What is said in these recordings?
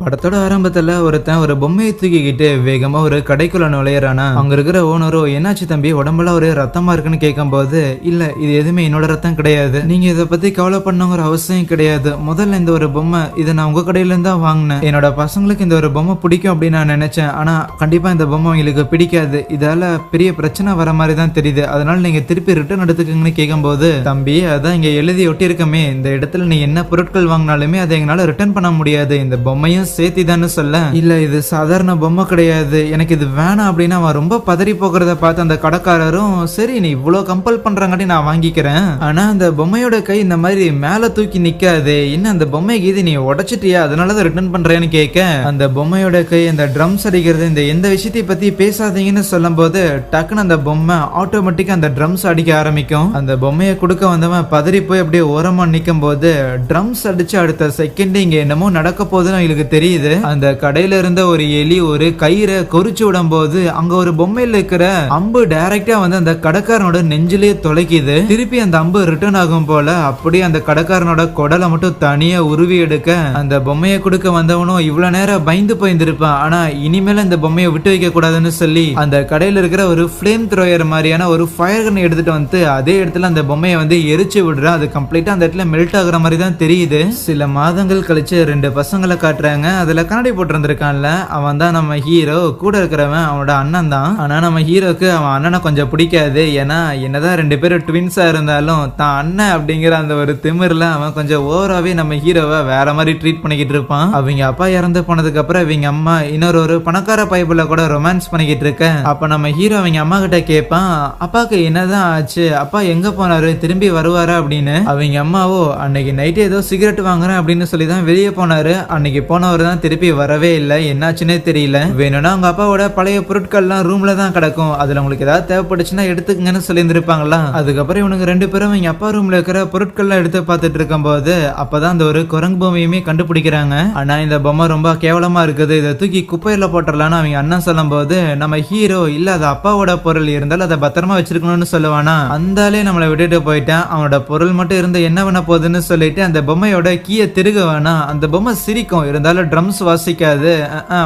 படத்தோட ஆரம்பத்துல ஒருத்தன் ஒரு பொம்மையை தூக்கிக்கிட்டு வேகமா ஒரு கடைக்குள்ள நுழையறானா. அங்க இருக்கிற ஓனரோ என்னாச்சு தம்பி உடம்புல ஒரு ரத்தமா இருக்குன்னு கேட்கும் போது, இல்ல இது எதுவுமே என்னோட ரத்தம் கிடையாது, நீங்க இதை பத்தி கவலை பண்ணுங்கிற அவசியம் கிடையாது, முதல்ல இந்த ஒரு பொம்மை இதை நான் உங்க கடையில இருந்தா வாங்கினேன், என்னோட பசங்களுக்கு இந்த ஒரு பொம்மை பிடிக்கும் அப்படின்னு நான் நினைச்சேன், ஆனா கண்டிப்பா இந்த பொம்மை உங்களுக்கு பிடிக்காது, இதால பெரிய பிரச்சனை வர மாதிரி தான் தெரியுது, அதனால நீங்க திருப்பி ரிட்டர்ன் எடுத்துக்கங்கன்னு கேட்கும் போது, தம்பி அதான் இங்க எழுதி ஒட்டி இருக்கமே, இந்த இடத்துல நீ என்ன பொருட்கள் வாங்கினாலுமே அதை எங்களால ரிட்டர்ன் பண்ண முடியாது, இந்த பொம்மையும் சேர்த்திதான்னு சொல்ல, இல்ல இது சாதாரண பொம்மை கிடையாது, எனக்கு இது வேணாம் அப்படின்னு அவன் ரொம்ப பதறி போகிறத பார்த்து அந்த கடைக்காரரும், சரி நீ இவ்வளவு கம்பல் பண்றாங்கட்டி நான் வாங்கிக்கிறேன், ஆனா அந்த பொம்மையோட கை இந்த மாதிரி மேல தூக்கி நிக்காது, என்ன அந்த பொம்மை கீது நீ உடைச்சிட்டியா அதனாலதான் ரிட்டர்ன் பண்றேன்னு கேட்க, அந்த பொம்மையோட கை அந்த ட்ரம்ஸ் அடிக்கிறது இந்த எந்த விஷயத்தை பத்தி பேசாதீங்கன்னு சொல்லும் போது டக்குன்னு அந்த பொம்மை ஆட்டோமேட்டிக்கா அந்த ட்ரம்ஸ் அடிக்க ஆரம்பிக்கும். அந்த பொம்மையை கொடுக்க வந்தவன் பதறி போய் அப்படியே ஓரமா நிக்கும் போது ட்ரம்ஸ் அடிச்சு அடுத்த செகண்ட் இங்க என்னமோ நடக்க போதுன்னு அவங்களுக்கு தெரியுது. அந்த கடையில இருந்த ஒரு எலி ஒரு கயிறை கொறிச்சு விடும் போது அங்க ஒரு பொம்மையில இருக்கிற அம்பு டைரக்டா வந்து அந்த கடைக்காரனோட நெஞ்சிலேயே தொலைக்குது. திருப்பி அந்த அம்பு ரிட்டர்ன் ஆகும் போல அப்படியே அந்த கடைக்காரனோட குடலை மட்டும் தனியா உருவி எடுக்க, அந்த பொம்மையை கொடுக்க வந்தவனும் இவ்வளவு நேரம் பயந்து போயிருந்திருப்பான், ஆனா இனிமேல இந்த பொம்மையை விட்டு வைக்க கூடாதுன்னு சொல்லி அந்த கடையில இருக்கிற ஒரு ஃபிளேம் த்ரோயர் மாதிரியான ஒரு ஃபயர் கன் எடுத்துட்டு வந்து அதே இடத்துல அந்த பொம்மையை வந்து எரிச்சு விடுறான். அது கம்ப்ளீட்டா அந்த இடத்துல மெல்ட் ஆகுற மாதிரி தான் தெரியுது. சில மாதங்கள் கழிச்சு ரெண்டு பசங்களை காட்டுறாங்க. அதுல கண்ணாடி போட்டிருந்திருக்கான்ல அவன் தான் நம்ம ஹீரோ, கூட இருக்கிறவன் அவனோட அண்ணன் தான். ஆனா நம்ம ஹீரோக்கு அவன் அண்ணனை கொஞ்சம் பிடிக்காது, ஏன்னா என்னதான் ரெண்டு பேரும் ட்வின்ஸா இருந்தாலும் தான் அண்ணன் அப்படிங்கிற அந்த ஒரு திமிர்ல அவன் கொஞ்சம் ஓவராவே நம்ம ஹீரோவை வேற மாதிரி ட்ரீட் பண்ணிக்கிட்டு இருப்பான். அவங்க அப்பா இறந்து போனதுக்கு அப்புறம் இவங்க அம்மா இன்னொரு பணக்கார பைப்புல கூட ரொமான்ஸ் பண்ணிக்கிட்டு இருக்க, அப்ப நம்ம ஹீரோ அவங்க அம்மா கிட்ட கேட்பான், அப்பாக்கு என்னதான் ஆச்சு, அப்பா எங்க போனாரு, திரும்பி வருவாரா அப்படின்னு. அவங்க அம்மாவோ அன்னைக்கு நைட்டு ஏதோ சிகரெட் வாங்குறேன் அப்படின்னு சொல்லி தான் வெளியே போனாரு, அன்னைக்கு போனவர் தான் திருப்பி வரவே இல்லை, என்னாச்சுன்னே தெரியல, வேணும்னா அவங்க அப்பாவோட பழைய பொருட்கள்லாம் ரூம்ல தான் கிடக்கும், அதுல உங்களுக்கு ஏதாவது தேவைப்பட்டுச்சுன்னா எடுத்துக்கங்கன்னு சொல்லி இருந்திருப்பாங்களா. அதுக்கப்புறம் இவனுக்கு ரெண்டு பேரும் எங்க அப்பா ரூம்ல இருக்கிற பொருட்கள்லாம் எடுத்து பார்த்துட்டு இருக்கும் போது அப்பதான் அந்த ஒரு குரங்கு பொம்மையுமே கண்டுபிடிக்கிறாங்க. ஆனா இந்த பொம்மை ரொம்ப கேவலமா இருக்குது, இதை தூக்கி குப்பையில போட்டுடலான்னு அவங்க அண்ணன் சொல்லும் போது நம்ம ஹீரோ, இல்ல அது அப்பாவோட பொருள் இருந்தாலும் அதை பத்திரமா வச்சிருக்கணும்னு சொல்லுவானா, அந்தாலே நம்மளை விட்டுட்டு போயிட்டான், அவனோட பொருள் மட்டும் இருந்து என்ன பண்ண போகுதுன்னு சொல்லிட்டு அந்த பொம்மையோட கீயை திருக வேணா, அந்த பொம்மை சிரிக்கும் இருந்தாலும் ட்ரம்ஸ் வாசிக்காது,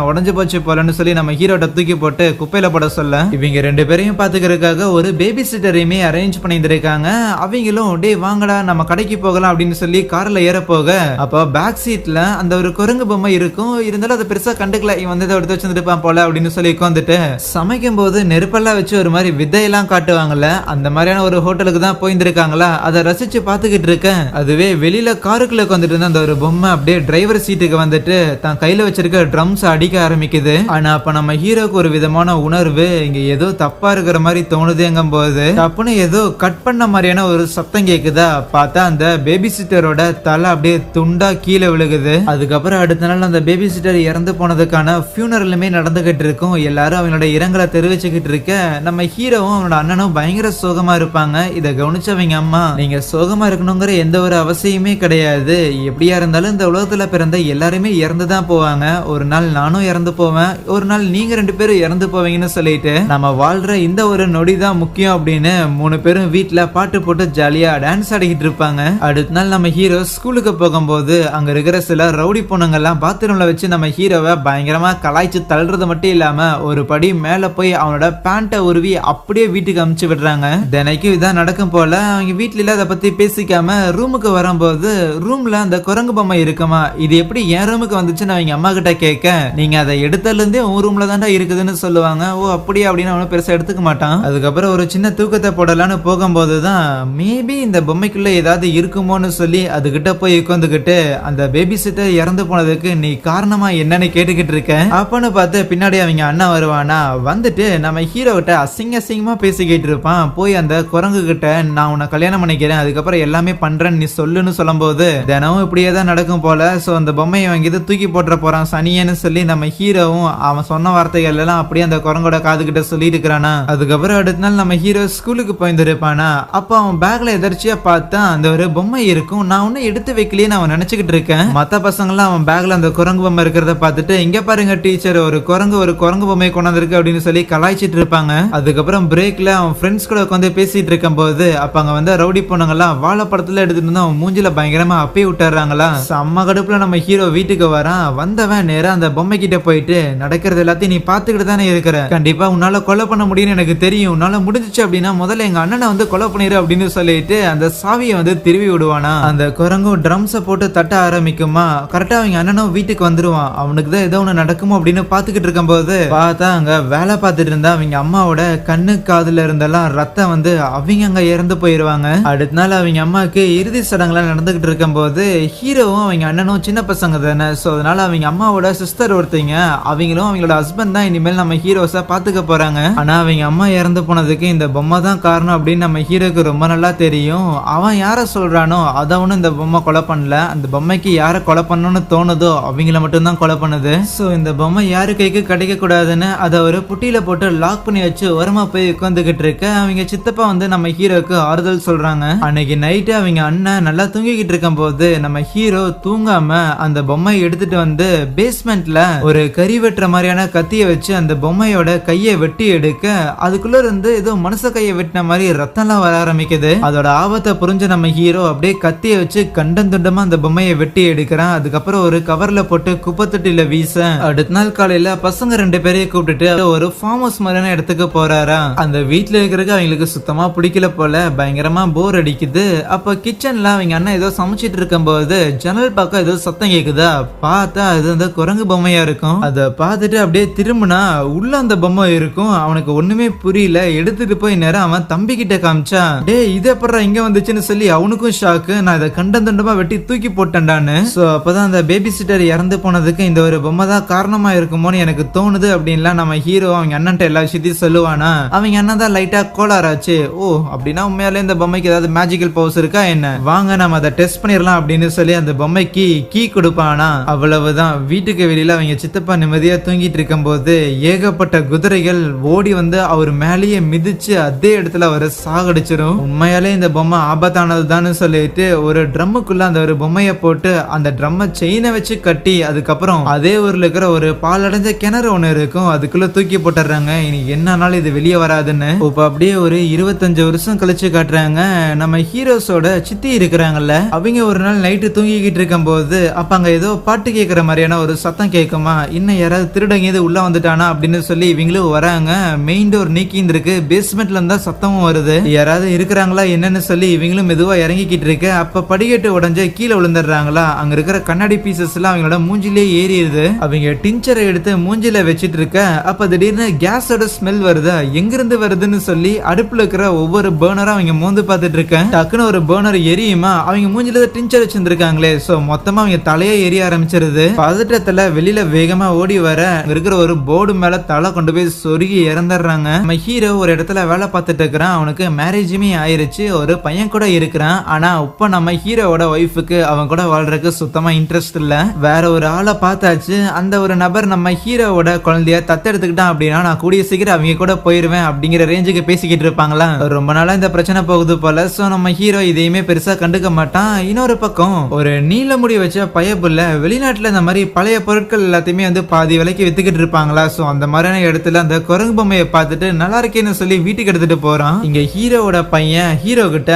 உடஞ்சு போச்சு போலன்னு சொல்லி நம்ம ஹீரோட தூக்கி போட்டு குப்பையில போட சொல்ல, இவங்க ரெண்டு பேரையும் பாத்துக்கிறதுக்காக ஒரு பேபி சிட்டரையுமே அரேஞ்ச் பண்ணியிருக்காங்க. அவங்களும் டே வாங்கடா நம்ம கடைக்கு போகலாம் அப்படின்னு சொல்லி கார்ல ஏற போக, அப்போ பேக் சீட்ல அந்த ஒரு குரங்கு பொம்மை இருக்கும், இருந்தாலும் அதை பெருசா கண்டுக்கல, இவன் வந்து எடுத்து வச்சிருப்பான் போல அப்படின்னு சொல்லி உட்காந்துட்டு சமைக்கும் போது நெருப்பெல்லாம் வச்சு ஒரு மாதிரி விதையெல்லாம் காட்டுவாங்கல்ல, அந்த மாதிரியான ஒரு ஹோட்டலுக்கு தான் போயிருந்திருக்காங்களா, அதை ரசிச்சு பாத்துக்கிட்டு இருக்கேன். அதுவே வெளியில காருக்குள்ள உட்காந்துட்டு இருந்த அந்த ஒரு பொம்மை அப்படியே டிரைவர் சீட்டுக்கு வந்துட்டு தான் கையில வச்சிருக்க ட்ரம்ஸ் அடிக்க ஆரம்பிக்குது. ஆனா அப்ப நம்ம ஹீரோக்கு ஒரு விதமான உணர்வு, இங்க ஏதோ தப்பா இருக்கிற மாதிரி தோணுதுங்கும் போது தப்புன்னு ஏதோ கட் பண்ண மாதிரியான ஒரு சத்தம் கேக்குதா, பார்த்தா அந்த பேபி சிட்டரோட தலை அப்படியே துண்டா கீழே விழுகுது. அதுக்கப்புறம் அடுத்த நாள் அந்த பேபி சிட்டர் இறந்து போனதுக்கான ஃபியூனரலுமே நடந்துகிட்டு இருக்கும். எல்லாரும் அவங்களோட இரங்கலை தெரிவிச்சுக்கிட்டு இருக்க, நம்ம ஹீரோவும் அவனோட அண்ணனும் பயங்கர சோகமா இருப்பாங்க. இதை கவனிச்சவங்க அம்மா, நீங்க சோகமா இருக்கணுங்கிற எந்த ஒரு அவசியமே கிடையாது, எப்படியா இருந்தாலும் இந்த உலகத்துல பிறந்த எல்லாருமே இறந்துதான் போவாங்க, ஒரு நாள் நானும் இறந்து போவேன், ஒரு நாள் நீங்க ரெண்டு பேரும் இறந்து போவீங்கன்னு சொல்லிட்டு நம்ம வாழ்ற இந்த ஒரு நொடி தான் முக்கியம் அப்படின்னு மூணு பேரும் வீட்டுல பாட்டு போட்டு ஜாலியா டான்ஸ் ஆடிக்கிட்டு இருப்பாங்க. அடுத்த நாள் நம்ம ஹீரோ ஸ்கூலுக்கு போகும்போது அங்க இருக்கிற சில ரவுடி பொண்ணுங்க எல்லாம் பாத்ரூம்ல வச்சு நம்ம ஹீரோவை பயங்கரமா கலாய்ச்சி தள்ளுறது மட்டும் இல்லாம ஒரு படி மேல போய் அவனோட பேண்ட்டை உருவி அப்படியே வீட்டுக்கு அமுச்சு விடுறாங்க. தினைக்கும் இதான் நடக்கும் போல அவங்க வீட்டுல அதை பத்தி பேசிக்காம ரூமுக்கு வரும்போது ரூம்ல அந்த குரங்கு பொம்மை இருக்குமா, இது எப்படி என் ரூமுக்கு வந்துச்சுன்னு அவங்க அம்மா கிட்ட கேட்க, நீங்க அதை எடுத்ததுல இருந்தே உன் ரூம்ல தான்டா இருக்குதுன்னு சொல்லுவாங்க. ஓ அப்படியே அப்படின்னு அவனும் பெருசா எடுத்துக்க மாட்டான். அதுக்கப்புறம் ஒரு சின்ன தூக்கத்தை போடலான்னு போகும்போதுதான் மேபி இந்த பொம்மைக்குள்ள ஏதாவது இருக்குமோன்னு சொல்லி அதுகிட்ட போய் உட்காந்துக்கிட்டு அந்த பேபி சிட்டர் இறந்து போனதுக்கு நீ காரணமா என்னன்னு கேட்டுக்கிட்டு இருக்க, அப்பன்னு பார்த்து பின்னாடி அவங்க அண்ணா வருவானா, வந்துட்டு நம்ம ஹீரோ கிட்ட அசிங்கமா பேசிக்கிட்டு இருப்பான். போய் அந்த குரங்கு கிட்ட நான் உன்னை கல்யாணம் பண்ணிக்கிறேன், அதுக்கப்புறம் எல்லாமே பண்றேன்னு நீ சொல்லுன்னு சொல்லும் போது தினமும் இப்படியே தான் நடக்கும் போல. சோ அந்த பொம்மையை வாங்கிட்டு தூக்கி போட்டுற போறான் சனியன்னு சொல்லி நம்ம ஹீரோவும் அவன் சொன்ன வார்த்தைகள் எல்லாம் அப்படியே அந்த குரங்கோட காது கிட்ட சொல்லிட்டு இருக்கிறானா. அதுக்கப்புறம் அடுத்த நாள் நம்ம ஹீரோ ஸ்கூலுக்கு போயிருந்திருப்பானா, அப்ப அவன் பேக்ல எதர்ச்சியா பார்த்தா அந்த ஒரு பொம்மை இருக்கும், நான் ஒன்னும் எடுத்து வைக்கலையே அவன் நினைச்சுக்கிட்டு இருக்கேன். மத்த பசங்களாம் அவன் பேக்ல அந்த குரங்கு பொம்மை இருக்கிறத பார்த்துட்டு, இங்க பாருங்க டீச்சர் ஒரு குரங்கு பொம்மை கொண்டாந்துருக்கு அப்படின்னு சொல்லி கலாய்ச்சிட்டு இருப்பாங்க. அதுக்கப்புறம் பிரேக்ல அவன் ஃப்ரெண்ட்ஸ் கூட உட்காந்து பேசிட்டு இருக்கும் போது அப்ப அங்க வந்து ரவுடி பொண்ணுங்கெல்லாம் வாழைப்படத்துல எடுத்துட்டு வந்து அவன் மூஞ்சில பயங்கரமா அப்பி விட்டுறாங்களா. செம்ம கடுப்புல நம்ம ஹீரோ வீட்டுக்கு வர வரான். வந்தவன் நேரா அந்த பொம்மை கிட்ட போயிட்டு நடக்கிறது எல்லாத்தையும் நீ பாத்துக்கிட்டு தானே இருக்கிற, கண்டிப்பா உன்னால கொலை பண்ண முடியும்னு எனக்கு தெரியும், உன்னால முடிஞ்சிச்சு அப்படின்னா முதல்ல எங்க அண்ணனை வந்து கொலை பண்ணிரு அப்படின்னு சொல்லிட்டு அந்த சாவியை வந்து திருவி விடுவானா. அந்த குரங்கும் ட்ரம்ஸை போட்டு தட்ட ஆரம்பிக்குமா. கரெக்டா அவங்க அண்ணனும் வீட்டுக்கு வந்துருவான். அவனுக்கு தான் ஏதோ ஒண்ணு நடக்குமோ அப்படின்னு பாத்துக்கிட்டு இருக்கும் போது பார்த்தா அங்க வேலை பார்த்துட்டு இருந்தா அவங்க அம்மாவோட கண்ணு காதுல இருந்தெல்லாம் ரத்தம் வந்து அவங்க அங்க இறந்து போயிருவாங்க. அடுத்த நாள் அவங்க அம்மாவுக்கு இறுதி சடங்குலாம் நடந்துகிட்டு இருக்கும் போது ஹீரோவும் அவங்க அண்ணனும் சின்ன பசங்க தானே, சோ அதனால அவங்க அம்மாவோட சிஸ்டர் ஒருத்தங்க அவங்களும் அவங்களோட ஹஸ்பண்ட் தான் இனிமேல் நம்ம ஹீரோஸா பாத்துக்க போறாங்க. ஆனா அவங்க அம்மா இறந்து போனதுக்கு இந்த பொம்மை தான் காரணம் அப்படின்னு நம்ம ஹீரோக்கு ரொம்ப நல்லா தெரியும். அவன் யார சொல்றானோ அதை ஒன்னும் இந்த பொம்மை கொலை பண்ணல, அந்த பொம்மைக்கு யார கொலை பண்ணணும்னு தோணுதோ அவங்கள மட்டும் தான் கொலை பண்ணுது. சோ இந்த பொம்மை யாரு கைக்கு கிடைக்க கூடாதுன்னு அதை ஒரு புட்டியில போட்டு லாக் பண்ணி வச்சு ஓரமா போய் உட்காந்துகிட்டு இருக்க அவங்க சித்தப்பா வந்து நம்ம ஹீரோக்கு ஆறுதல் சொல்றாங்க. அன்னைக்கு நைட்டு அவங்க அண்ணன் நல்லா தூங்கிக்கிட்டு இருக்கும் போது நம்ம ஹீரோ தூங்காம அந்த பொம்மையை எடுத்துட்டு வந்து பேஸ்மெண்ட்ல ஒரு கறி வெட்டுற மாதிரியான கத்திய வச்சு அந்த பொம்மையோட கையை வெட்டி எடுக்க அதுக்குள்ள இருந்து ஏதோ மனுஷ கையை வெட்டின மாதிரி ரத்தம்லாம் வர ஆரம்பிக்குது. அதோட ஆபத்தை புரிஞ்ச நம்ம ஹீரோ அப்படியே கத்திய வச்சு கண்டம் துண்டமா அந்த பொம்மையை வெட்டி எடுக்கிறான். அதுக்கப்புறம் ஒரு கவர்ல போட்டு குப்பை தொட்டில வீச அடுத்த நாள் காலையில பசங்க 2 பேரையும் கூப்பிட்டுட்டு ஒரு ஃபார்ம் ஹவுஸ் மாதிரியான இடத்துக்கு போறாரா. அந்த வீட்டுல இருக்கிறதுக்கு அவங்களுக்கு சுத்தமா பிடிக்கல போல, பயங்கரமா போர் அடிக்குது. அப்ப கிச்சன்ல அவங்க அண்ணன் ஏதோ சமைச்சிட்டு இருக்கும் போது ஜன்னல் பக்கம் ஏதோ சத்தம் கேக்குதா. பார்த்தா அது அந்த குரங்கு பொம்மையா இருக்கும். அதை பார்த்துட்டு அப்படியே திரும்பினா உள்ள அந்த பொம்மை இருக்கும். அவனுக்கு ஒண்ணுமே புரியல. எடுத்துட்டு போய் நேரம் அவன் தம்பி கிட்ட காமிச்சா, டே இது எப்படா இங்க வந்துச்சுன்னு சொல்லி அவனுக்கும் ஷாக்கு. நான் இதை கண்டம் தண்டமா வெட்டி தூக்கி போட்டேன்டான்னு. சோ அப்பதான் அந்த பேபி சிட்டர் இறந்து போனதுக்கு இந்த ஒரு பொம்மை தான் காரணமா இருக்குமோன்னு எனக்கு தோணுது அப்படின்லாம் நம்ம ஹீரோ அவங்க அண்ணன்ட்ட எல்லா விஷயத்தையும் சொல்லுவானா. அவங்க அண்ணன் தான் லைட்டா கோளாராச்சு. ஓ அப்படின்னா உண்மையாலே இந்த பொம்மைக்கு ஏதாவது மேஜிக்கல் பவர்ஸ் இருக்கா என்ன, வாங்க நம்ம அதை டெஸ்ட் பண்ணிடலாம் அப்படின்னு சொல்லி அந்த பொம்மைக்கு கீ கொடுப்பானா. அவ்வளவுதான். வீட்டுக்கு வெளியில அவங்க சித்தப்பா நிம்மதியா தூங்கிட்டு இருக்கும் போது ஏகப்பட்ட குதிரைகள் ஓடி வந்து அவர் மேலேயே மிதிச்சு அதே இடத்துல அவரை சாகடிச்சிரும். உண்மையாலே இந்த பொம்மை ஆபத்தானதுதான்னு சொல்லிட்டு ஒரு ட்ரம்முக்குள்ள அந்த ஒரு பொம்மையை போட்டு அந்த ட்ரம்மை செயினை வச்சு கட்டி அதுக்கப்புறம் அதே ஊர்ல இருக்கிற ஒரு பாலடைஞ்ச கிணறு ஒண்ணு இருக்கும் அதுக்குள்ள தூக்கி போட்டுறாங்க. இனி என்னன்னாலும் இது வெளியே வராதுன்னு. இப்ப அப்படியே ஒரு 25 வருஷம் கழிச்சு காட்டுறாங்க. நம்ம ஹீரோஸோட சித்தி இருக்கிறாங்கல்ல, அவங்க ஒரு நாள் நைட்டு தூங்கிக்கிட்டு இருக்கும் போது அப்ப அங்க ஏதோ பாட்டு கேட்கிற மாதிரியான ஒரு சத்தம் கேட்குமா. இன்னும் யாராவது திருடங்க இது உள்ள வந்துட்டானா அப்படின்னு சொல்லி இவங்களும் வராங்க. மெயின் டோர் நீக்கின்னு இருக்கு. பேஸ்மெண்ட்ல இருந்தா சத்தமும் வருது. யாராவது இருக்கிறாங்களா என்னன்னு சொல்லி இவங்களும் மெதுவா இறங்கிக்கிட்டு இருக்கு. அப்ப படிக்கட்டு உடஞ்சு கீழே விழுந்துடுறாங்களா. அங்க இருக்கிற கண்ணாடி பீசஸ் எல்லாம் அவங்களோட மூஞ்சிலே ஏறிடுது. அவங்க டிஞ்சரை எடுத்து மூஞ்சில வச்சிட்டு இருக்க அப்ப திடீர்னு கேஸோட ஸ்மெல் வருதா. எங்கிருந்து வருதுன்னு சொல்லி அடுப்புல இருக்கிற ஒவ்வொரு பர்னரா அவங்க மோந்து பார்த்துட்டு இருக்கேன். டக்குன்னு ஒரு பர்னர் எரியுமா. அவங்க மூஞ்சில டிஞ்சர் வச்சிருந்திருக்காங்களே, சோ மொத்தமா அவங்க தலையே எரிய ஆரம்பிச்சிருது. பதட்டத்துல வெளியில வேகமா ஓடி வர இருக்கிற ஒரு போர்டு மேல தலை கொண்டு போய் சொருகி இறந்துடுறாங்க. நம்ம ஹீரோ ஒரு இடத்துல வேலை பார்த்துட்டு இருக்கிறான். அவனுக்கு மேரேஜுமே ஆயிருச்சு, ஒரு பையன் கூட இருக்கிறான். ஆனா இப்ப நம்ம ஹீரோவோட ஒய்ஃபுக்கு அவன் கூட வாழ்றதுக்கு சுத்தமா இன்ட்ரெஸ்ட் இல்ல. வேற ஒரு ஆளை பார்த்தாச்சு. அந்த ஒரு நபர் நம்ம ஹீரோவோட குழந்தைய தத்தெடுத்துக்கிட்டான் அப்படின்னா நான் கூடிய சீக்கிரம் அவங்க கூட போயிருவேன் அப்படிங்கிற ரேஞ்சுக்கு பேசிக்கிட்டு இருப்பாங்களா. ரொம்ப நாளா இந்த பிரச்சனை போகுது போல. சோ நம்ம ஹீரோ இதையுமே பெருசா கண்டுக்க மாட்டான். இன்னொரு பக்கம் ஒரு நீல முடி வச்ச பயப்புள்ள வெளிநாட்டுல இந்த மாதிரி பழைய பொருட்கள் எல்லாத்தையுமே வந்து பாதி விலைக்கு வித்துக்கிட்டு இருப்பாங்களா. சோ அந்த மாதிரியான இடத்துல அந்த குரங்கு பொம்மையை பார்த்துட்டு நல்லா இருக்கேன்னு சொல்லி வீட்டுக்கு எடுத்துட்டு போறான். இங்க ஹீரோவோட பையன் ஹீரோ கிட்ட,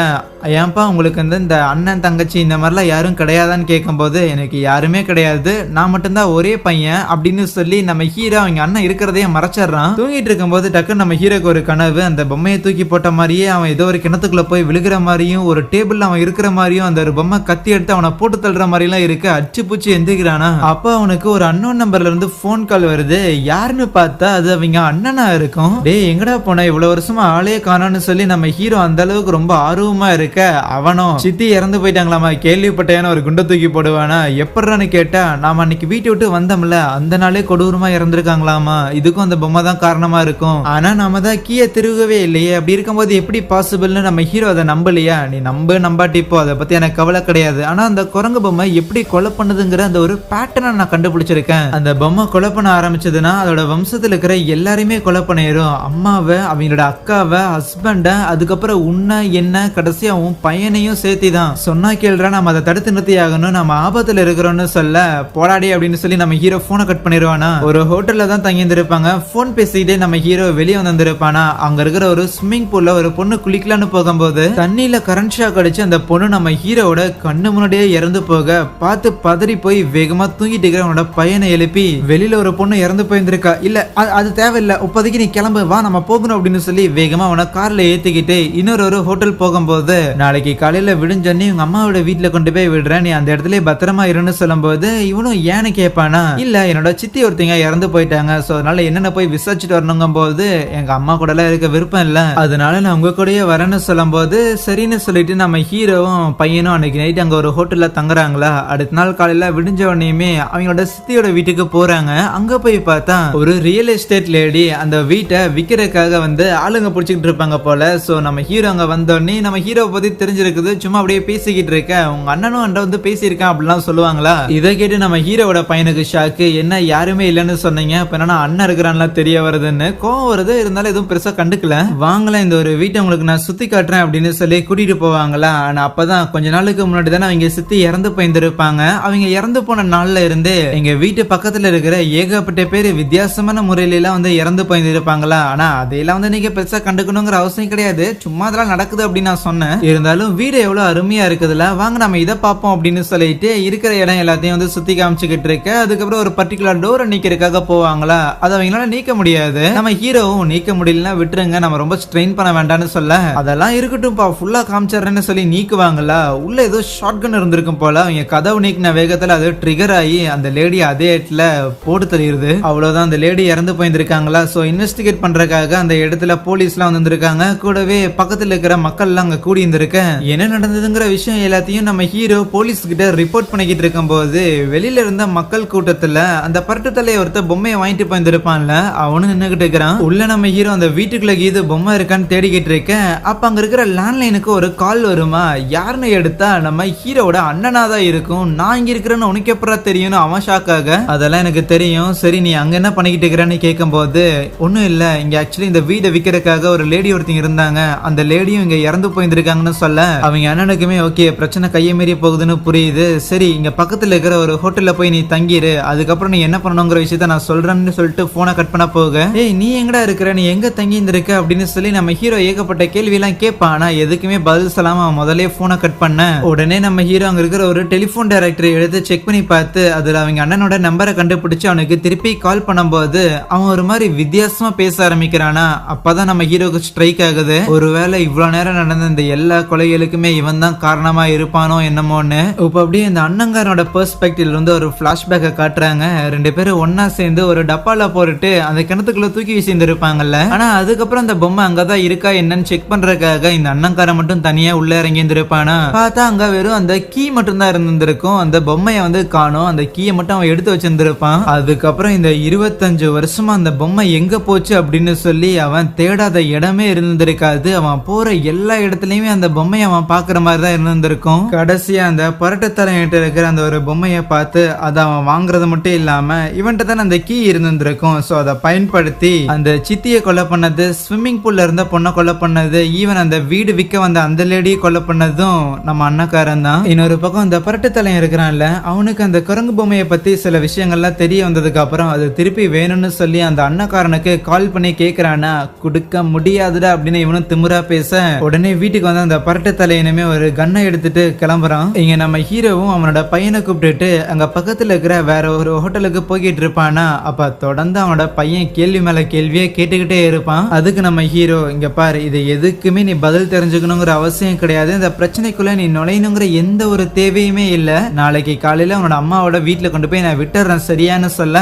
ஏன்பா உங்களுக்கு வந்து இந்த அண்ணன் தங்கச்சி இந்த மாதிரிலாம் யாரும் கிடையாதான்னு கேட்கும் போது, எனக்கு யாருமே கிடையாது, நான் மட்டும்தான் ஒரே பையன் அப்படின்னு சொல்லி நம்ம ஹீரோ அவங்க அண்ணன் இருக்கிறதையே மறைச்சிடறான். தூங்கிட்டு இருக்கும் போது டக்குன்னு நம்ம ஹீரோக்கு ஒரு கனவு. அந்த பொம்மையை தூக்கி போட்ட மாதிரியே அவன் ஏதோ ஒரு கிணத்துக்குள்ள போய் விழுகிற மாதிரியும் ஒரு டேபிள்ல அவன் இருக்கிற மாதிரியும் அந்த ஒரு பொம்மை கத்தி எடுத்து அவனை போட்டு தள்ளுற மாதிரி எல்லாம் இருக்கு. அச்சு பூச்சி எந்திரிக்கிறானா. அப்ப அவனுக்கு ஒரு அன்னோன் நம்பர்ல இருந்து போன் கால் வருது. யாருன்னு பார்த்தா அது அவங்க அண்ணனா இருக்கும். டேய் எங்கடா போன, இவ்வளவு வருஷமா ஆளே காணோன்னு சொல்லி நம்ம ஹீரோ அந்த அளவுக்கு ரொம்ப ஆர்வமா இருக்க, அவனும் சித்தி இறந்து போயிட்டாங்களாமா கேள்விப்பட்டேன்னு ஒரு குண்டை தூக்கி போடுவானா. எப்படான்னு கேட்டா, நாம அன்னைக்கு வீட்டை விட்டு வந்தோம்ல அந்த நாளே கொடூரமா இறந்துருக்காங்களாமா, இதுக்கும் அந்த பொம்மை தான் காரணமா இருக்கும். ஆனா நாம தான் கீழே திருகவே இல்லையே, அப்படி இருக்கும்போது எப்படி பாசிபிள்னு நம்ம ஹீரோ அதை நம்பலையா. நீ நம்பாட்டி போ, அதை பத்தி எனக்கு கவலை கிடையாது. ஆனா அந்த குரங்கு பொம்மை எப்படி கொலை பண்ணுதுங்கிற அந்த ஒரு பேட்டர்னை நான் கண்டுபிடிச்சிருக்கேன். அந்த பொம்மை கொலை பண்ண ஆரம்பிச்சதுன்னா அதோட வம்சத்துல இருக்கிற எல்லாரையுமே கொலை பண்ணிடும். அம்மாவை, அவங்களோட அக்காவை, ஹஸ்பண்ட, அதுக்கப்புறம் உன்னை என்ன கடைசியா உன் பையனையும் சேர்த்திதான். சொன்னா கேள்றா, நம்ம அதை தடுத்து நிறுத்தி ஆகணும், நம்ம ஆபத்துல இருக்கிறோம்னு சொல்ல போராடி அப்படின்னு சொல்லி நம்ம ஹீரோ போனை கட் பண்ணிடுவானா. ஒரு ஹோட்டல்ல தான் தங்கி இருந்திருப்பாங்க. போன் பேசிக்கிட்டே நம்ம ஹீரோ வெளியே வந்திருப்பானா. அங்க இருக்கிற ஒரு ஸ்விம்மிங் பூல்ல ஒரு பொண்ணு குளிக்கலான்னு போகும்போது தண்ணியில கரண்ட் ஷாக் அடிச்சு அந்த பொண்ணு நம்ம ஹீரோவோட கண்ணு முன்னாடியே இறந்து போக பார்த்து பதறி போய் வேகமா தூங்கிட்டு இருக்கிற அவனோட பையனை எழுப்பி வெளியில ஒரு பொண்ணு இறந்து போயிருந்திருக்கா, இல்ல அது தேவையில்லை, இப்போதைக்கு நீ கிளம்பு, வா நம்ம போகணும் அப்படின்னு சொல்லி வேகமா அவனை கார்ல ஏத்திக்கிட்டு இன்னொரு ஹோட்டல் போகும்போது, நாளைக்கு காலையில விடிஞ்சோன்னே உங்க அம்மாவோட வீட்டுல கொண்டு போய் விடுறேன், நீ அந்த இடத்துல பத்திரமா இருன்னு சொல்லும் போது இவனும் ஏன்னு கேட்பானா, இல்ல என்னோட சித்தி ஒருத்தங்க இறந்து போயிட்டாங்க, சோ அதனால என்னென்ன போய் விசாரிச்சுட்டு வரணுங்கும் போது எங்க அம்மா கூட எல்லாம் இருக்க விருப்பம் இல்ல, அதனால நான் உங்க கூடயே வரேன்னு சொல்லும் போது சரின்னு சொல்லிட்டு நம்ம ஹீரோவும் பையனும் அன்னைக்கு நைட் அங்க ஒரு ஹோட்டல்ல தங்குறாங்களா. அடுத்த நாள் காலையில விடிஞ்ச உடனேயுமே அவங்களோட சித்தியோட வீட்டுக்கு போறாங்க. அங்க போய் பார்த்தா ஒரு ரியல் எஸ்டேட் லேடி அந்த வீட்டை விக்கிறதுக்காக வந்து ஆளுங்க பிடிச்சிக்கிட்டு இருப்பாங்க போல. சோ நம்ம ஹீரோ அங்க வந்தோடனே நம்ம ஹீரோவை பத்தி தெரிஞ்சிருக்குது, சும்மா அப்படியே பேசிக்கிட்டு இருக்க உங்க அண்ணனும் அண்ட வந்து பேசியிருக்கான் அப்படிலாம் சொல்லுவாங்களா. இதை கேட்டு நம்ம ஹீரோவோட பையனுக்கு ஷாக்கு, என்ன யாருமே இல்லைன்னு சொன்னீங்க, இப்ப என்னன்னா அண்ணன் இருக்கிறான்ல தெரிய வருதுன்னு கோவம் வருது. இருந்தாலும் எதுவும் பெருசா கண்டுக்கல, வாங்கலாம் இந்த ஒரு வீட்டை உங்களுக்கு நான் சுத்தி காட்டுறேன் அப்படின்னு சொல்லி கூட்டிட்டு போவாங்களா. ஆனா அப்பதான் கொஞ்ச நாளுக்கு முன்னாடி தானே அவங்க சித்தி இறந்து போயிருந்திருப்பாங்க. அவங்க இறந்து போன நாள்ல இருந்து எங்க வீட்டு பக்கத்துல இருக்கிற ஏகப்பட்ட பேர் வித்தியாசமான முறையில எல்லாம் வந்து இறந்து போயிருந்திருப்பாங்களா. ஆனா அதையெல்லாம் வந்து நீங்க பெருசா கண்டுக்கணுங்கிற அவசியம் கிடையாது, சும்மா அதெல்லாம் நடக்குது அப்படின்னு நான் சொன்னேன். இருந்தாலும் வீடு எவ்வளவு அருமையா இருக்குதுல, வாங்க நம்ம இதை பார்ப்போம் அப்படின்னு சொல்லிட்டு இருக்கிற இடம் எல்லாத்தையும் வந்து சுத்தி காமிச்சுக்கிட்டு இருக்க. அதுக்கப்புறம் ஒரு பர்டிகுலர் டோரை நீக்கிறதுக்காக போவாங்களா, அதை அவங்களால நீக்க முடியாது. நம்ம ஹீரோவும் நீக்க முடியலன்னா விட்டுருங்க, நம்ம ரொம்ப ஸ்ட்ரெயின் பண்ண வேண்டாம்னு சொல்ல, அதெல்லாம் இருக்கட்டும்பா ஃபுல்லா காமிச்சிடுறேன்னு சொல்லி நீக்குவாங்களா. உள்ள ஏதோ ஷார்ட் கன் இருந்திருக்கும் போல, அவங்க கதவு நீக்கின வேகத்துல அது ட்ரிகர் ஆகி அந்த லேடி அதே இடத்துல போட்டு தெரியுது. அவ்வளவுதான், அந்த லேடி இறந்து போயிருந்திருக்காங்களா. சோ இன்வெஸ்டிகேட் பண்றதுக்காக அந்த இடத்துல போலீஸ் எல்லாம் வந்திருக்காங்க. கூடவே பக்கத்துல இருக்கிற மக்கள் எல்லாம் அங்க கூடி இருந்திருக்க. என்ன நடந்ததுங்கிற விஷயம் எல்லாத்தையும் நம்ம ஹீரோ போலீஸ் கிட்ட ரிப்போர்ட் பண்ணிக்கிட்டு இருக்கும் போது வெளியில இருந்த மக்கள் கூட்டத்துல அந்த பரட்டு தலையை ஒருத்த பொம்மையை வாங்கிட்டு போயிருந்திருப்பான்ல, அவனு நின்னுகிட்டு இருக்கிறான். உள்ள நம்ம ஹீரோ அந்த வீட்டுக்குள்ள கீது பொம்மை இருக்கான்னு தேடிக்கிட்டு இருக்க. அப்ப அங்க இருக்கிற லேண்ட்லைனுக்கு ஒரு கால் வருமா, யாருன்னு எடுத்தா நம்ம ஹீரோட அண்ணனா தான் இருக்கும். நான் இங்க இருக்கிறேன்னு உனக்கு எப்பறம் தெரியும்னு அவன் ஷாக்காக, அதெல்லாம் எனக்கு தெரியும், சரி நீ அங்க என்ன பண்ணிக்கிட்டு இருக்கிறன்னு கேட்கும் போது, ஒன்னும் இல்ல இங்க ஆக்சுவலி இந்த வீடை விக்கிறதுக்காக ஒரு லேடி ஒருத்தங்க இருந்தாங்க, அந்த லேடியும் இங்க இறந்து போயிருந்திருக்காங்கன்னு சொல்ல அவங்க அண்ணனுக்குமே ஓகே பிரச்சனை கையை மீறி போகுதுன்னு புரியுது. சரி இங்க பக்கத்துல இருக்கிற ஒரு ஹோட்டல்ல போய் நீ தங்கிரு, அதுக்கப்புறம் நீ என்ன பண்ணணுங்கிற விஷயத்த நான் சொல்றேன்னு சொல்லிட்டு போனை கட் பண்ண போக, ஏய் நீ எங்கடா இருக்கிற, நீ எங்க தங்கி இருந்திருக்க அப்படின்னு சொல்லி நம்ம ஹீரோ ஏகப்பட்ட கேள்வி எல்லாம் கேட்பான். ஆனா எதுக்குமே பதில் சொல்லாம முதலே போனை கட் பண்ண உடனே நம்ம ஹீரோ அங்க இருக்கிற ஒரு டெலிபோன் டைரக்டரை எடுத்து செக் பண்ணி பார்த்து அதுல அவங்க அண்ணனோட நம்பரை கண்டுபிடிச்சு அவனுக்கு திருப்பி கால் பண்ணும்போது அவன் ஒரு மாதிரி வித்தியாசமா பேச ஆரம்பிக்கிறானா. அப்பதான் நம்ம ஹீரோக்கு ஸ்ட்ரைக் ஆகுது, ஒருவேளை இவ்வளவு நேரம் நடந்த இந்த எல்லா கொலைகளுக்குமே இவன் தான் காரணமா இருப்பானோ என்னமோன்னு. இப்ப அப்படியே இந்த அண்ணங்காரனோட பெர்ஸ்பெக்டிவ்ல இருந்து ஒரு பிளாஷ்பேக்கை காட்டுறாங்க. ரெண்டு பேரும் ஒன்னா சேர்ந்து ஒரு டப்பால போட்டுட்டு அந்த கிணத்துக்குள்ள தூக்கி வீசியிருந்திருப்பாங்கல்ல. ஆனா அதுக்கப்புறம் அந்த பொம்மை அங்கதான் இருக்கா என்னன்னு செக் பண்றதுக்காக இந்த அண்ணங்காரன் மட்டும் தனியா உள்ள இறங்கி இருந்திருப்பானா. பார்த்தா அங்க வெறும் அந்த கீ மட்டும் தான் இருந்திருக்கும், அந்த பொம்மையை வந்து காணோம். அந்த கீயை மட்டும் அவன் எடுத்து வச்சிருந்திருப்பான். அதுக்கப்புறம் இந்த 25 வருஷமா அந்த பொம்மை எங்க போச்சு அப்படின்னு சொல்லி அவன் தேடாத இடமே இருந்திருக்காது. அவன் போற எல்லா இடத்துலயுமே அந்த பொம்மையை அவன் பாக்குற மாதிரி தான் இருந்திருக்கும். கடைசியா அந்த பரட்டத்தலையிட்ட இருக்கிற அந்த ஒரு பொம்மையை பார்த்து அதை அவன் வாங்குறது மட்டும் இல்லாம இவன்ட்ட தான் அந்த கீ இருந்திருக்கும். சோ அதை பயன்படுத்தி அந்த சித்தியை கொலை பண்ணது, ஸ்விம்மிங் பூல்ல இருந்த பொண்ணை கொலை பண்ணது, ஈவன் அந்த வீடு விற்க வந்த அந்த லேடியை கொலை பண்ணதும் நம்ம அண்ணக்காரன் தான். இன்னொரு பக்கம் அந்த பரட்டத்தலையன் இருக்கிறான்ல, அவனுக்கு அந்த குரங்கு பொம்மையை பத்தி சில விஷயங்கள்லாம் தெரிய வந்ததுக்கு அப்புறம் அது திருப்பி வேணும்னு சொல்லி அந்த அண்ணக்காரனுக்கு கால் பண்ணி கேக்குறானா, கொடுக்க முடியாதுடா அப்படின்னு இவனும் திமுறா பேச உடனே வீட்டுக்கு வந்து அந்த பரட்டத்தலையனுமே ஒரு கன்னை எடுத்துட்டு கிளம்புறான். இங்க நம்ம ஹீரோவும் அவனோட பையனை கூப்பிட்டுட்டு அங்க பக்கத்துல இருக்கிற வேற ஒரு ஹோட்டலுக்கு போய்கிட்டு இருப்பானா. அப்ப தொடர்ந்து அவனோட பையன் கேள்வி மேல கேள்வியே கேட்டுக்கிட்டே இருப்பான். அதுக்கு நம்ம ஹீரோ, இங்க பாரு இது எதுக்குமே நீ பதில் தெரிஞ்சுக்கணுங்கிற அவசியம் கிடையாது, இந்த பிரச்சனைக்குள்ள நீ நுழையணுங்கிற எந்த ஒரு தேவையுமே இல்ல, நாளைக்கு காலையில அவனோட அம்மாவோட வீட்டுல கொண்டு போய் நான் விட்டுறேன் சரியானு சொல்ல,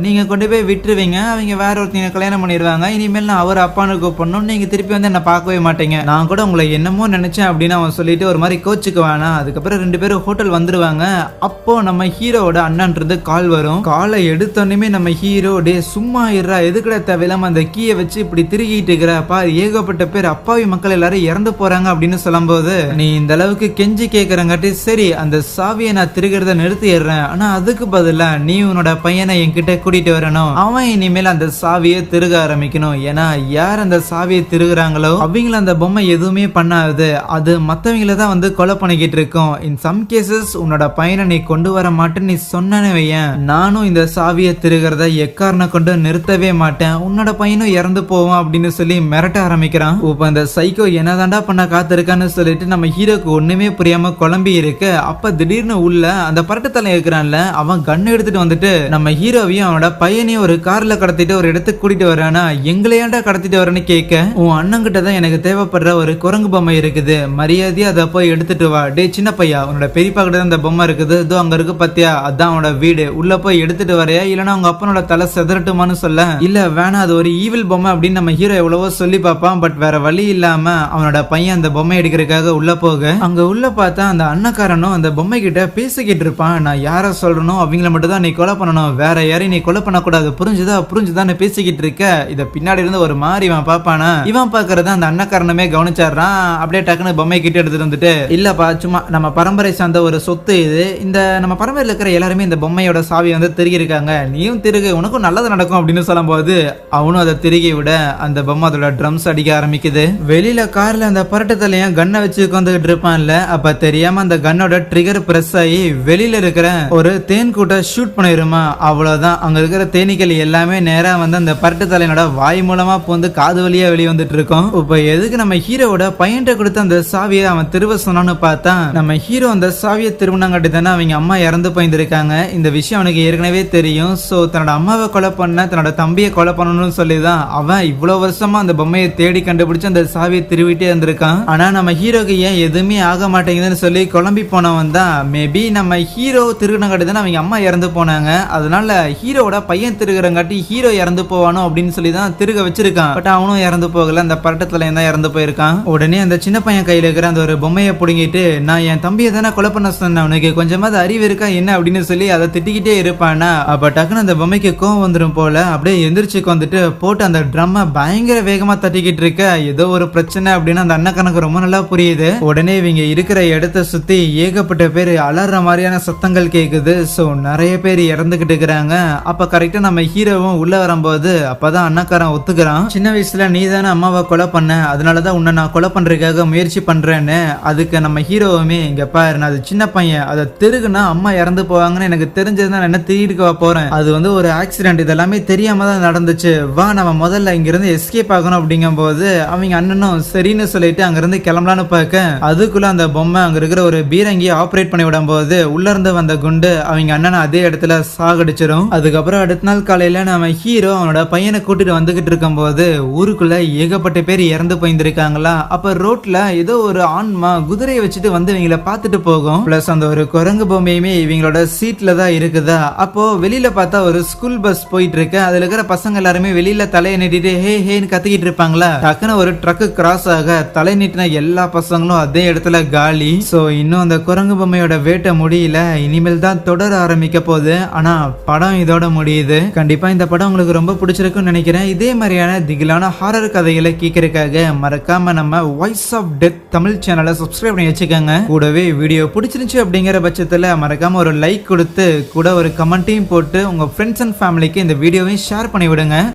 நீங்க கொண்டு போய் விட்டுருவீங்க, அவங்க வேற ஒருத்தங்க கல்யாணம் பண்ணிடுவாங்க, இனிமேல் நான் அவர் அப்பானு கூப்பிடணும், நீங்க திருப்பி வந்து என்ன பார்க்கவே மாட்டீங்க, நான் கூட உங்களை என்னமோ நினைச்சேன் அப்படின்னு அவன் சொல்லிட்டு ஒரு மாதிரி கோச்சுக்குவானா. அதுக்கப்புறம் ரெண்டு பேரும் ஹோட்டல் வந்துருவாங்க. அப்போ நம்ம ஹீரோவோட அண்ணன் இருந்து கால் வரும். காலை எடுத்தோன்னுமே நம்ம ஹீரோ, டே சும்மா இருறா, எதுக்குட தேவையில்லாம அந்த கீயை வச்சு இப்படி திருகிட்டு இருக்கிற, பாரு ஏகப்பட்ட பேர் அப்பாவி மக்கள் எல்லாரும் இறந்து போறாங்க அப்படின்னு சொல்லும் போது, நீ இந்த அளவுக்கு கெஞ்சி கேக்குறங்காட்டி சரி அந்த சாவியை நான் திருகிறத நிறுத்திடுறேன், ஆனா அதுக்கு பதிலா நீ உன்னோட பையனை என்கிட்ட கூட்டிட்டு வரணும், அவன் இனிமேல் அந்த சாவியை திருக ஆரம்பிக்கணும், ஏன்னா யார் அந்த சாவியை திருகுறாங்களோ அவங்கள அந்த பொம்மை எதுவுமே பண்ணாது, அது மத்தவங்கள தான் வந்து கொலை பண்ணிக்கிட்டு இருக்கும். இன் சம் கேசஸ் உன்னோட பையனை நீ கொண்டு வர மாட்டேன்னு நீ சொன்னே வையன், நானும் இந்த சாவியை திருகிறத எக்காரணம் கொண்டு நிறுத்தவே மாட்டேன், உன்னோட பையனும் இறந்து போவான் அப்படின்னு சொல்லி மிரட்ட ஆரம்பிக்கிறான். இப்ப அந்த சைக்கோ என்னதாண்டா பண்ண காத்திருக்கான்னு சொல்லிட்டு நம்ம ஹீரோக்கு ஒண்ணுமே புரியாம குழம்பி இருக்கு. அப்ப திடீர்னு உள்ள அந்த பரட்டத்தலை இருக்கிறான்ல அவன் கன் எடுத்துட்டு வந்துட்டு நம்ம ஹீரோவையும் அவனோட பையனையும் ஒரு கார்ல கடத்திட்டு ஒரு இடத்துக்கு கூட்டிட்டு வரானா எங்களையாண்டா கடத்திட்டு வரேன்னு கேட்க உன் அண்ணங்கிட்ட தான் எனக்கு தேவைப்படுற ஒரு குரங்கு பொம்மை இருக்குது மரியாதையா அதை போய் எடுத்துட்டு வா டே சின்ன பையா உன்னோட பெரியப்பா கிட்ட அந்த பொம்மை இருக்குது இதோ அங்க இருக்கு பத்தியா அதான் அவனோட வீடு உள்ள போய் எடுத்துட்டு வரையா இல்லனா உங்க அப்பனோட தலை செதறட்டுமான்னு சொல்ல இல்ல வேணாம் அது ஒரு ஈவில் பொம்மை அப்படின்னு நம்ம ஹீரோ எவ்வளவோ சொல்லி பார்ப்பான் பட் வேற வழி இல்லாம அவனோட பையன் அந்த பொம்மை எடுக்கிறதுக்காக உள்ள போக அங்க உள்ள பார்த்தா அந்த அண்ணக்காரனும் அந்த பொம்மை கிட்ட பேசிக்கிட்டு இருப்பான் நான் யார சொல்றனோ அவங்கள மட்டும் தான் நீ கொலை பண்ணணும் வேற யாரையும் நீ கொலை பண்ணக்கூடாது புரிஞ்சுதான்னு பேசிக்கிட்டு இருக்க இத பின்னாடி இருந்து ஒரு மாதிரி இவன் பாப்பானா இவன் பாக்குறத அந்த அண்ணக்காரனமே கவனிச்சாரான் அப்படியே டக்குன்னு பொம்மை கிட்ட எடுத்துட்டு வந்துட்டு இல்லப்பா சும்மா நம்ம பரம்பரை சார்ந்த ஒரு சொத்து இது இந்த நம்ம பரம்பரையில் இருக்கிற எல்லாருமே இந்த பொம்மையோட சாவி வந்து திருகி இருக்காங்க நீயும் திருகு உனக்கும் நல்லது நடக்கும் அப்படின்னு சொல்லும் போது அவனும் அதை திருகி விட அந்த பொம்மை அதோட ட்ரம்ஸ் அடிக்க ஆரம்பிக்குது வெளியில கார்ல அந்த பரட்டத்திலையும் கண்ணை வச்சு உட்காந்துக்கிட்டு இருப்பான்ல அப்ப தெரியாம அந்த கன்னோட ட்ரிகர் பிரஸ் ஆகி வெளியில இருக்கிற ஒரு தேன் கூட்ட ஷூட் பண்ணிருமா அவ்வளவுதான் அங்க இருக்கிற தேனீக்கள் எல்லாமே நேரா வந்து அந்த பரட்டத்தலையனோட வாய் மூலமா போந்து காது வழியா வெளியே வந்துட்டு இருக்கோம் இப்ப எதுக்கு நம்ம ஹீரோவோட பையன்ட்ட கொடுத்த அந்த சாவியை அவன் திருவ சொன்னான்னு பார்த்தா நம்ம ஹீரோ அந்த சாவியை திருவினாங்காட்டி தானே அவங்க அம்மா இறந்து போயிருந்திருக்காங்க இந்த விஷயம் அவனுக்கு ஏற்கனவே தெரியும் சோ தன்னோட அம்மாவை கொலை பண்ண தன்னோட தம்பியை கொலை பண்ணணும்னு சொல்லிதான் அவன் இவ்வளவு வருஷமா அந்த பொம்மையை தேடி கண்டுபிடிச்சு அந்த சாவியை திருவிட்டே இருந்திருக்கான் ஆனா நம்ம ஹீரோக்கு ஏன் எதுவுமே ஆக மாட்டேங்குதுன்னு சொல்லி குழம்பி போனவன் தான் மேபி நம்ம ஹீரோ திருவினாங்காட்டி தானே அவங்க அம்மா இறந்து போனாங்க அதனால ஹீரோவோட பையன் திருகிறங்காட்டி ஹீரோ இறந்து போவானோ அப்படின்னு சொல்லி தான் திருக வச்சிருக்கான் பட் அவனும் இறந்து போகல அந்த பரட்டத்துல தான் இறந்து போயிருக்கான் உடனே அந்த சின்ன பையன் கையில இருக்கிற அந்த ஒரு பொம்மையை புடுங்கிட்டு நான் என் தம்பியை தானே கொலை பண்ண சொன்னேன் உனக்கு கொஞ்சமாவது அறிவு இருக்கா என்ன அப்படின்னு சொல்லி அதை திட்டிக்கிட்டே இருப்பானா அப்ப டக்குன்னு அந்த பொம்மைக்கு கோவம் வந்துடும் போல அப்படியே எந்திரிச்சுக்கு வந்துட்டு போட்டு அந்த ட்ரம்மை பயங்கர வேகமா தட்டிக்கிட்டு இருக்க ஏதோ ஒரு பிரச்சனை அப்படின்னு அந்த அண்ணக்கணக்கு ரொம்ப நல்லா புரியுது உடனே இவங்க இருக்கிற இடத்த சுத்தி ஏகப்பட்ட பேர் அலற மாதிரியான சத்தங்கள் கேக்குது சோ நிறைய பேர் இறந்துகிட்டு இருக்கிறாங்க அப்ப கரெக்டா நம்ம ஹீரோவும் உள்ள வரும்போது அப்பதான் அண்ணக்காரன் ஒத்துக்கிறான் சின்ன வயசுல நீ தானே அம்மாவை கொலை பண்ண அதனாலதான் உன்னை நான் கொலை பண்றதுக்காக முயற்சி பண்றேன்னு அதுக்கு நம்ம ஹீரோவுமே இங்க பாரு நான் அது சின்ன பையன் அதை திருகுனா அம்மா இறந்து போவாங்கன்னு எனக்கு தெரிஞ்சதுதான் நான் என்ன திருடிக்க போறேன் அது வந்து ஒரு ஆக்சிடென்ட் இதெல்லாமே தெரியாம தான் நடந்துச்சு வா நம்ம முதல்ல இங்க இருந்து எஸ்கேப் ஆகணும் அப்படிங்கும் போது அவங்க அண்ணனும் சரின்னு சொல்லிட்டு அங்க இருந்து கிளம்பலான்னு பார்க்க அதுக்குள்ள அந்த பொம்மை அங்க இருக்கிற ஒரு பீரங்கியை ஆப்ரேட் பண்ணி விடும் போது உள்ள இருந்து வந்த குண்டு அவங்க அண்ணனை அதே இடத்துல சாகடிச்சிடும் அதுக்கப்புறம் அடுத்த நாள் காலையில நம்ம ஹீரோ அவனோட பையனை கூட்டிட்டு வந்துகிட்டு இருக்கும் போது ஊருக்குள்ள ஏகப்பட்ட பேர் இறந்து போயிருந்திருக்காங்களா அப்ப ரோட்ல ஏதோ ஒரு ஆன்மா குதிரையை வச்சுட்டு வந்து இவங்கள பார்த்துட்டு போகும் பிளஸ் அந்த ஒரு குரங்கு பொம்மையுமே இவங்களோட சீட்ல தான் இருக்குதா அப்போ வெளியில பார்த்தா ஒரு ஸ்கூல் பஸ் போயிட்டு இருக்கு அதுல இருக்கிற பசங்க எல்லாருமே வெளியில தலையை நீட்டிட்டு ஹே ஹேன்னு கத்திக்கிட்டு இருப்பாங்களா டக்குன்னு ஒரு ட்ரக் கிராஸ் ஆக தலை நீட்டின எல்லா பசங்களும் அதே இடத்துல காலி சோ இன்னும் அந்த குரங்கு பொம்மையோட வேட்டை முடியல இனிமேல் தான் தொடர ஆரம்பிக்க போகுது ஆனா படம் இதோட முடியுது கண்டிப்பா இந்த படம் உங்களுக்கு ரொம்ப பிடிச்சிருக்குன்னு நினைக்கிறேன் இதே மாதிரியான திகிலான ஹாரர் கதைகளை கேட்கறதுக்காக மறக்காம நம்ம வாய்ஸ் ஆஃப் டெத் தமிழ் சேனலை சப்ஸ்கிரைப் பண்ணி வச்சுக்கோங்க கூடவே வீடியோ பிடிச்சிருந்துச்சு அப்படிங்கிற பட்சத்துல மறக்காம ஒரு லைக் கொடுத்து கூட ஒரு கமெண்ட்டையும் போட்டு உங்க ஃப்ரெண்ட்ஸ் அண்ட் ஃபேமிலிக்கு இந்த வீடியோவையும் ஷேர் பண்ணி விடுங்க